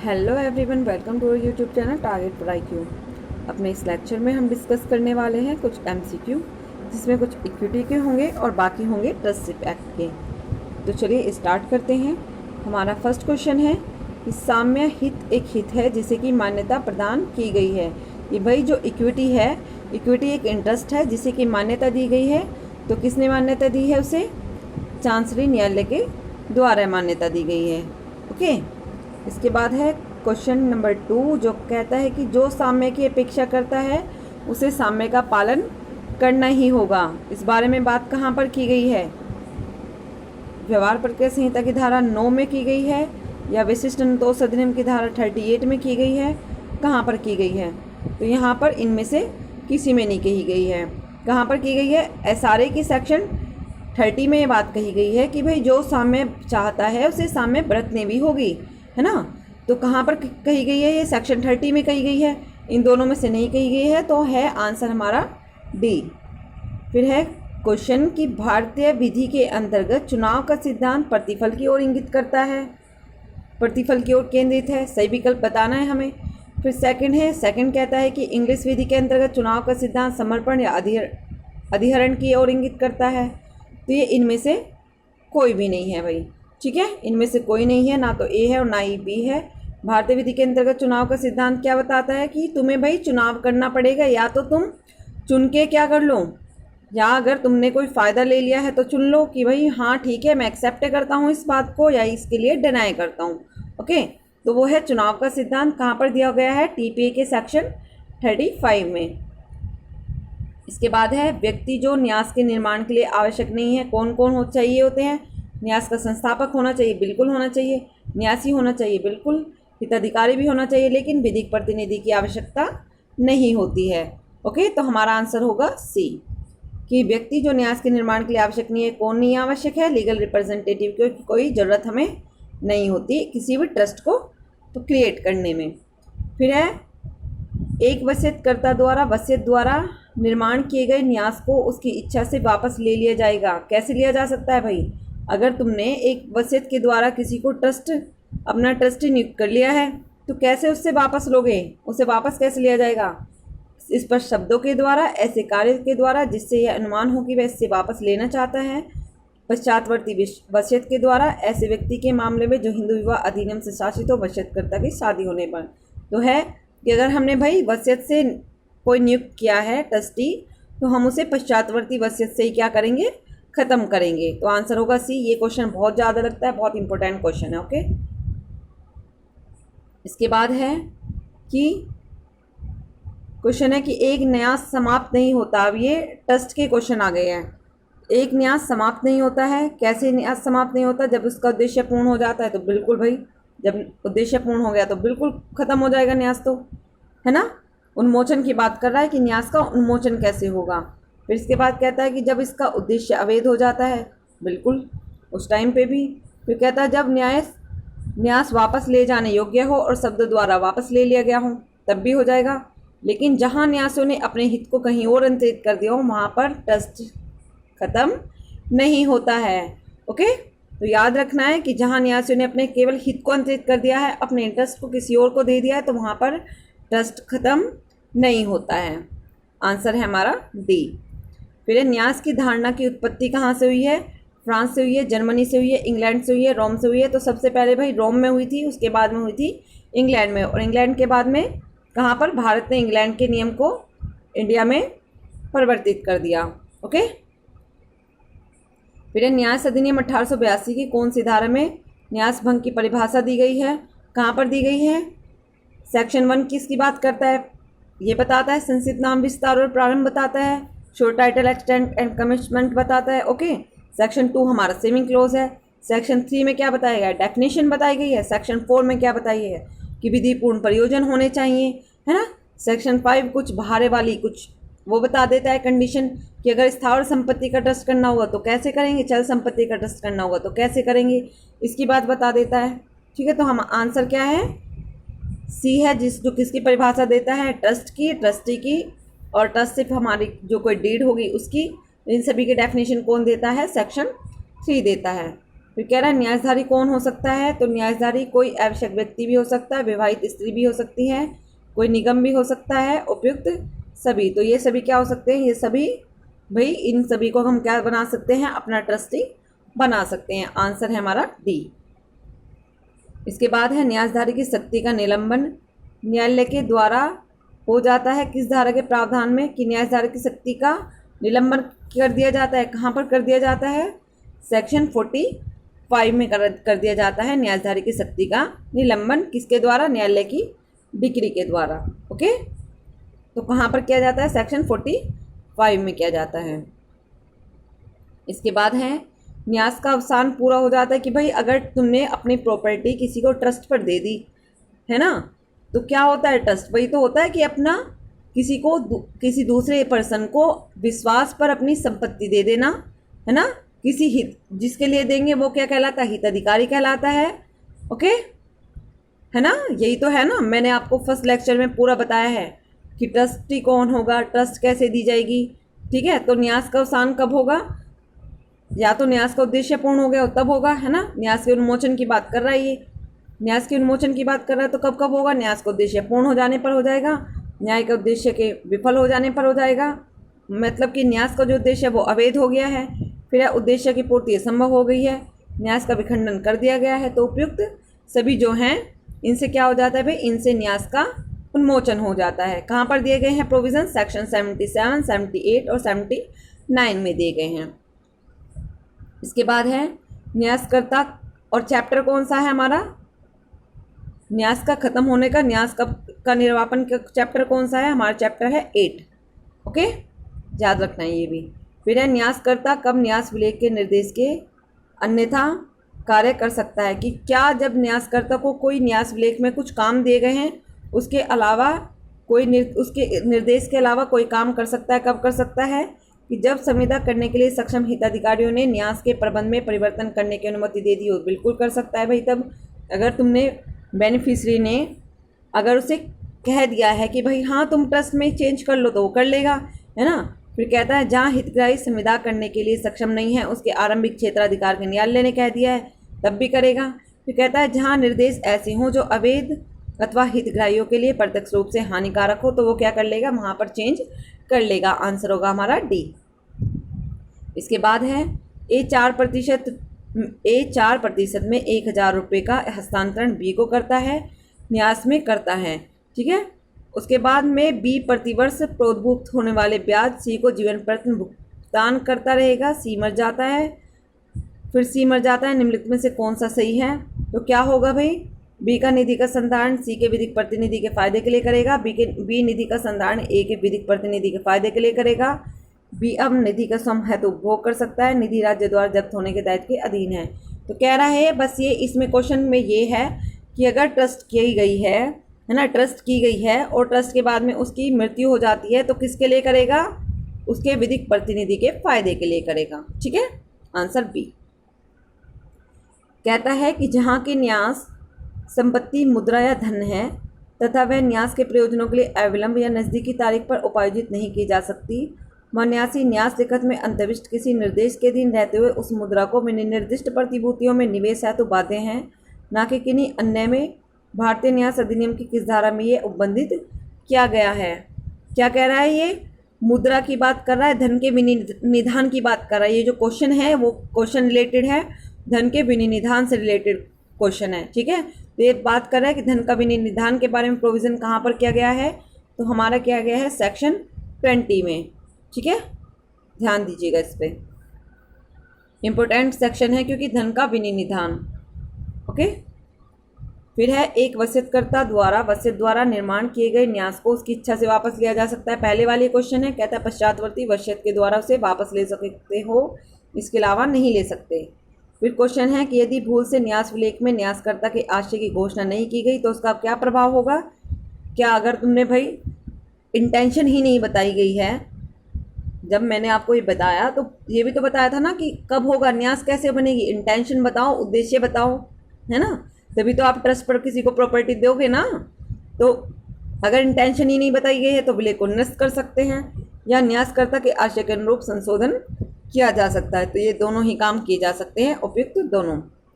Hello everyone, welcome to our YouTube channel target for IQ। अपने इस lecture में हम डिस्कस करने वाले हैं कुछ MCQ, जिसमें कुछ इक्विटी के होंगे और बाकी होंगे ट्रस्टशिप एक्ट के। तो चलिए स्टार्ट करते हैं। हमारा फर्स्ट क्वेश्चन है कि साम्य हित एक हित है जिसे कि मान्यता प्रदान की गई है। ये भाई जो इक्विटी है, इक्विटी एक इंटरेस्ट है जिसे कि मान्यता दी गई है। तो किसने मान्यता दी है उसे? चांसरी न्यायालय के द्वारा मान्यता दी गई है। ओके, इसके बाद है क्वेश्चन नंबर 2, जो कहता है कि जो साम्य की अपेक्षा करता है उसे साम्य का पालन करना ही होगा। इस बारे में बात कहाँ पर की गई है? व्यवहार प्रक्रिया संहिता की धारा 9 में की गई है या विशिष्ट अनुतोष अधिनियम की धारा 38 में की गई है? कहाँ पर की गई है? तो यहाँ पर इनमें से किसी में नहीं कही गई है। कहाँ पर की गई है? SRA की सेक्शन 30 में ये बात कही गई है कि भाई जो साम्य चाहता है उसे साम्य बरतनी भी होगी, है ना। तो कहाँ पर कही गई है? ये सेक्शन 30 में कही गई है। इन दोनों में से नहीं कही गई है, तो है आंसर हमारा डी। फिर है क्वेश्चन कि भारतीय विधि के अंतर्गत चुनाव का सिद्धांत प्रतिफल की ओर इंगित करता है, प्रतिफल की ओर केंद्रित है। सही विकल्प बताना है हमें। फिर सेकंड कहता है कि इंग्लिश विधि के अंतर्गत चुनाव का सिद्धांत समर्पण या अधिहरण की ओर इंगित करता है। तो ये इनमें से कोई भी नहीं है भाई, ठीक है। इनमें से कोई नहीं है, ना तो ए है और ना ही बी है। भारतीय विधि के अंतर्गत चुनाव का सिद्धांत क्या बताता है कि तुम्हें भाई चुनाव करना पड़ेगा, या तो तुम चुन के क्या कर लो, या अगर तुमने कोई फ़ायदा ले लिया है तो चुन लो कि भाई हाँ ठीक है मैं एक्सेप्ट करता हूँ इस बात को, या इसके लिए डिनाई करता हूँ। ओके, तो वो है चुनाव का सिद्धांत। कहाँ पर दिया गया है? TPA के सेक्शन 35 में। इसके बाद है व्यक्ति जो न्यास के निर्माण के लिए आवश्यक नहीं है। कौन कौन चाहिए होते हैं? न्यास का संस्थापक होना चाहिए, बिल्कुल होना चाहिए। न्यासी होना चाहिए, बिल्कुल। हिताधिकारी भी होना चाहिए, लेकिन विधिक प्रतिनिधि की आवश्यकता नहीं होती है। ओके, तो हमारा आंसर होगा सी, कि व्यक्ति जो न्यास के निर्माण के लिए आवश्यक नहीं है। कौन नहीं आवश्यक है? लीगल रिप्रेजेंटेटिव की कोई ज़रूरत हमें नहीं होती किसी भी ट्रस्ट को तो क्रिएट करने में। फिर है एक वसीयतकर्ता द्वारा वसीयत द्वारा निर्माण किए गए न्यास को उसकी इच्छा से वापस ले लिया जाएगा। कैसे लिया जा सकता है भाई? अगर तुमने एक वसीयत के द्वारा किसी को अपना ट्रस्टी नियुक्त कर लिया है, तो कैसे उससे वापस लोगे? उसे वापस कैसे लिया जाएगा? स्पष्ट शब्दों के द्वारा, ऐसे कार्य के द्वारा जिससे यह अनुमान हो कि वह इससे वापस लेना चाहता है। पश्चातवर्ती वसीयत के द्वारा, ऐसे व्यक्ति के मामले में जो हिंदू विवाह अधिनियम से शासित हो, वसीयतकर्ता की शादी होने पर। तो है कि अगर हमने भाई वसीयत से कोई नियुक्त किया है ट्रस्टी, तो हम उसे पश्चातवर्ती वसीयत से ही क्या करेंगे? ख़त्म करेंगे। तो आंसर होगा सी। ये क्वेश्चन बहुत ज़्यादा लगता है, बहुत इंपॉर्टेंट क्वेश्चन है। ओके, इसके बाद है कि क्वेश्चन है कि एक न्यास समाप्त नहीं होता। अब ये ट्रस्ट के क्वेश्चन आ गए हैं। एक न्यास समाप्त नहीं होता है। कैसे न्यास समाप्त नहीं होता? जब उसका उद्देश्य पूर्ण हो जाता है तो बिल्कुल भाई, जब उद्देश्य पूर्ण हो गया तो बिल्कुल ख़त्म हो जाएगा न्यास, तो है ना। उन्मोचन की बात कर रहा है कि न्यास का उन्मोचन कैसे होगा। फिर इसके बाद कहता है कि जब इसका उद्देश्य अवैध हो जाता है, बिल्कुल उस टाइम पे भी। फिर कहता है जब न्यास वापस ले जाने योग्य हो और शब्द द्वारा वापस ले लिया गया हो, तब भी हो जाएगा। लेकिन जहाँ न्यासों ने अपने हित को कहीं और अंतरित कर दिया हो, वहाँ पर ट्रस्ट खत्म नहीं होता है। ओके, तो याद रखना है कि जहाँ न्यासों ने अपने केवल हित को अंतरित कर दिया है, अपने इंटरेस्ट को किसी और को दे दिया है, तो वहाँ पर ट्रस्ट खत्म नहीं होता है। आंसर है हमारा डी। फिर न्यास की धारणा की उत्पत्ति कहाँ से हुई है? फ्रांस से हुई है, जर्मनी से हुई है, इंग्लैंड से हुई है, रोम से हुई है। तो सबसे पहले भाई रोम में हुई थी, उसके बाद में हुई थी इंग्लैंड में, और इंग्लैंड के बाद में कहाँ पर? भारत ने इंग्लैंड के नियम को इंडिया में परिवर्तित कर दिया। ओके, फिर न्यास अधिनियम 1882 की कौन सी धारा में न्यास भंग की परिभाषा दी गई है? कहाँ पर दी गई है? सेक्शन 1 किसकी बात करता है? ये बताता है। संक्षिप्त नाम विस्तार और प्रारंभ बताता है। Short title extent and commitment बताता है। ओके, सेक्शन 2 हमारा सेविंग क्लोज है। सेक्शन 3 में क्या बताया गया है? डेफिनेशन बताई गई है। सेक्शन 4 में क्या बताई है? कि विधिपूर्ण प्रयोजन होने चाहिए, है ना। सेक्शन 5 कुछ बाहर वाली कुछ वो बता देता है कंडीशन, कि अगर स्थावर संपत्ति का ट्रस्ट करना होगा तो कैसे करेंगे, चल संपत्ति का ट्रस्ट करना होगा तो कैसे करेंगे, इसकी बात बता देता है। ठीक है, तो हम आंसर क्या है? सी है, जो किसकी परिभाषा देता है? ट्रस्ट की, ट्रस्टी की, और ट्रस्टशिप हमारी जो कोई डीड होगी उसकी। इन सभी के डेफिनेशन कौन देता है? सेक्शन 3 देता है। फिर कह रहा है न्यासधारी कौन हो सकता है, तो न्यासधारी कोई आवश्यक व्यक्ति भी हो सकता है, विवाहित स्त्री भी हो सकती है, कोई निगम भी हो सकता है, उपयुक्त सभी। तो ये सभी क्या हो सकते हैं, ये सभी भाई इन सभी को हम क्या बना सकते हैं, अपना ट्रस्टी बना सकते हैं। आंसर है हमारा डी। इसके बाद है न्यासधारी की शक्ति का निलंबन न्यायालय के द्वारा हो जाता है किस धारा के प्रावधान में, कि न्यासधारी की शक्ति का निलंबन कर दिया जाता है। कहाँ पर कर दिया जाता है, सेक्शन 45 में कर दिया जाता है न्यासधारी की शक्ति का निलंबन। किसके द्वारा, न्यायालय की डिक्री के द्वारा। ओके, तो कहाँ पर किया जाता है, सेक्शन 45 में किया जाता है। इसके बाद है न्यास का अवसान पूरा हो जाता है कि भाई अगर तुमने अपनी प्रॉपर्टी किसी को ट्रस्ट पर दे दी है ना, तो क्या होता है, ट्रस्ट वही तो होता है कि अपना किसी दूसरे पर्सन को विश्वास पर अपनी संपत्ति दे देना है ना, किसी हित जिसके लिए देंगे वो क्या कहलाता है, हिताधिकारी कहलाता है। ओके है ना, यही तो है ना, मैंने आपको फर्स्ट लेक्चर में पूरा बताया है कि ट्रस्टी कौन होगा, ट्रस्ट कैसे दी जाएगी। ठीक है, तो न्यास का अवसान कब होगा, या तो न्यास का उद्देश्य पूर्ण हो गया तब होगा, है ना। न्यास के उन्मोचन की बात कर रहा है ये, न्यास के उन्मोचन की बात कर रहा है, तो कब कब होगा, न्यास का उद्देश्य पूर्ण हो जाने पर हो जाएगा, न्याय के उद्देश्य के विफल हो जाने पर हो जाएगा। मतलब कि न्यास का जो उद्देश्य है वो अवैध हो गया है, फिर उद्देश्य की पूर्ति असंभव हो गई है, न्यास का विखंडन कर दिया गया है। तो उपयुक्त सभी जो हैं इनसे क्या हो जाता है भाई, इनसे न्यास का उन्मोचन हो जाता है। कहाँ पर दिए गए हैं प्रोविज़न, सेक्शन 77, 78 और 79 में दिए गए हैं। इसके बाद है न्यासकर्ता, और चैप्टर कौन सा है हमारा, न्यास का खत्म होने का, न्यास का निर्वापन का चैप्टर कौन सा है, हमारा चैप्टर है 8। ओके, याद रखना है ये भी। फिर है न्यासकर्ता कब न्यास विलेख के निर्देश के अन्यथा कार्य कर सकता है, कि क्या जब न्यासकर्ता को कोई न्यास विलेख में कुछ काम दिए गए हैं उसके अलावा उसके निर्देश के अलावा कोई काम कर सकता है। कब कर सकता है, कि जब संविदा करने के लिए सक्षम हिताधिकारियों ने न्यास के प्रबंध में परिवर्तन करने की अनुमति दे दी हो, बिल्कुल कर सकता है भाई। तब अगर तुमने बेनिफिशरी ने अगर उसे कह दिया है कि भाई हाँ तुम ट्रस्ट में चेंज कर लो, तो वो कर लेगा, है ना। फिर कहता है जहाँ हितग्राही संविदा करने के लिए सक्षम नहीं है, उसके आरंभिक क्षेत्राधिकार के न्यायालय ने कह दिया है, तब भी करेगा। फिर कहता है जहाँ निर्देश ऐसे हों जो अवैध अथवा हितग्राहियों के लिए प्रत्यक्ष रूप से हानिकारक हो, तो वो क्या कर लेगा, वहाँ पर चेंज कर लेगा। आंसर होगा हमारा डी। इसके बाद है ए 4% में 1000 रुपये का हस्तांतरण बी को करता है, न्यास में करता है। ठीक है, उसके बाद में बी प्रतिवर्ष प्रोद्भुक्त होने वाले ब्याज सी को जीवन प्रति भुगतान करता रहेगा, सी मर जाता है। फिर सी मर जाता है, निम्नलिखित में से कौन सा सही है, तो क्या होगा भाई, बी का निधि का संधारण सी के विधिक प्रतिनिधि के फायदे के लिए करेगा, बी निधि का संधारण ए के विधिक प्रतिनिधि के फायदे के लिए करेगा। बी अब निधि का स्वयं हेतु उपभोग कर सकता है, निधि राज्य द्वारा जब्त होने के दायित्व के अधीन है। तो कह रहा है बस ये इसमें क्वेश्चन में ये है कि अगर ट्रस्ट की गई है ना, ट्रस्ट की गई है और ट्रस्ट के बाद में उसकी मृत्यु हो जाती है, तो किसके लिए करेगा, उसके विधिक प्रतिनिधि के फायदे के लिए करेगा। ठीक है, आंसर बी। कहता है कि जहाँ के न्यास संपत्ति मुद्रा या धन है तथा वह न्यास के प्रयोजनों के लिए अविलंब या नज़दीकी तारीख पर उपार्जित नहीं की जा सकती, न्यासी न्यास लिखत में अंतर्विष्ट किसी निर्देश के अधीन रहते हुए उस मुद्रा को निर्दिष्ट प्रतिभूतियों में निवेश हेतु बाध्य हैं, न कि किन्हीं अन्य में। भारतीय न्यास अधिनियम की किस धारा में ये उपबंधित किया गया है। क्या कह रहा है, ये मुद्रा की बात कर रहा है, धन के विनिधान की बात कर रहा है। ये जो क्वेश्चन है वो क्वेश्चन रिलेटेड है, धन के विनिधान से रिलेटेड क्वेश्चन है। ठीक है, तो ये बात कर रहा है कि धन का विनिधान के बारे में प्रोविज़न कहाँ पर किया गया है, तो हमारा किया गया है सेक्शन 20 में। ठीक है, ध्यान दीजिएगा इस पर, इम्पोर्टेंट सेक्शन है क्योंकि धन का विनिधान। ओके, फिर है एक वसीयतकर्ता द्वारा वसीयत द्वारा निर्माण किए गए न्यास को उसकी इच्छा से वापस लिया जा सकता है। पहले वाली क्वेश्चन है, कहता है पश्चातवर्ती वसीयत के द्वारा उसे वापस ले सकते हो, इसके अलावा नहीं ले सकते। फिर क्वेश्चन है कि यदि भूल से न्यास विलेख में न्यासकर्ता के आशय की घोषणा नहीं की गई तो उसका क्या प्रभाव होगा। क्या अगर तुमने भाई इंटेंशन ही नहीं बताई गई है, जब मैंने आपको ये बताया तो ये भी तो बताया था ना कि कब होगा, न्यास कैसे बनेगी, इंटेंशन बताओ, उद्देश्य बताओ, है ना, तभी तो आप ट्रस्ट पर किसी को प्रॉपर्टी दोगे ना। तो अगर इंटेंशन ही नहीं बताई गई है तो विलेख को निरस्त कर सकते हैं या न्यासकर्ता के आशय के अनुरूप संशोधन किया जा सकता है। तो ये दोनों ही काम किए जा सकते हैं, उपयुक्त दोनों।